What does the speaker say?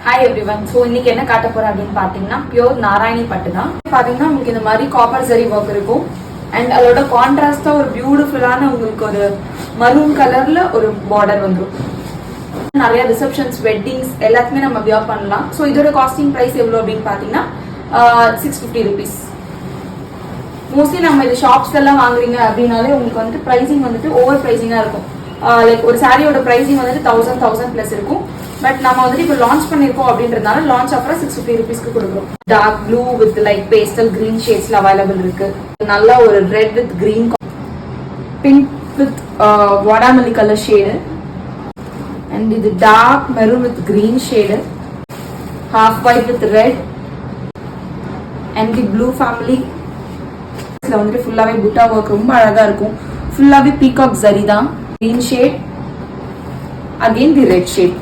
Hi everyone. So இன்னைக்கு என்ன காட்ட போறேன் அப்படினு பாத்தீங்கன்னா பியூர் நாராயணி பட்டு தான். பாத்தீங்கன்னா உங்களுக்கு இந்த மாதிரி காப்பர் ஜரி வர்க் இருக்கும் and அதோட கான்ட்ராஸ்டா ஒரு பியூட்டிஃபுல்லான உங்களுக்கு ஒரு மரூன் கலர்ல ஒரு border வந்துரும். நிறைய ரிசெப்ஷன்ஸ் வெட்டிங்ஸ் எல்லாத்துமே நம்ம வியர் பண்ணலாம். சோ இதோட காஸ்டிங் பிரைஸ் எவ்வளவு அப்படினு பாத்தீங்கன்னா 650 rupees. மோஸ்ட்லி நம்ம இந்த ஷாப்ஸ்ல எல்லாம் வாங்குறீங்க அப்படினாலே உங்களுக்கு வந்து பிரைசிங் வந்துட்டு ஓவர் பிரைசிங்கா இருக்கும். லைக் ஒரு சாரியோட பிரைசிங் வந்துட்டு 1000 பிளஸ் இருக்கும். பட் நம்ம வந்துட்டு இப்போ லான்ச் பண்ணிருக்கோம் அப்படின்றதுனால லான்ச் ஆஃபர் 650 rupeesக்கு கொடுக்குறோம். Dark blue with like pastel green ஷேட்ஸ்ல அவைலபிள் இருக்கு. நல்ல ஒரு red with green, pink with வாடாமல்லி கலர் ஷேடு, அண்ட் இது dark maroon with green shade, half white with red, and the blue family வந்துட்டு ஃபுல்லாவே புட்டா ஒர்க் ரொம்ப அழகா இருக்கும். ஃபுல்லாவே பீகாக் ஜரி தான். கிரீன் ஷேட், அகைன் தி ரெட் ஷேட்.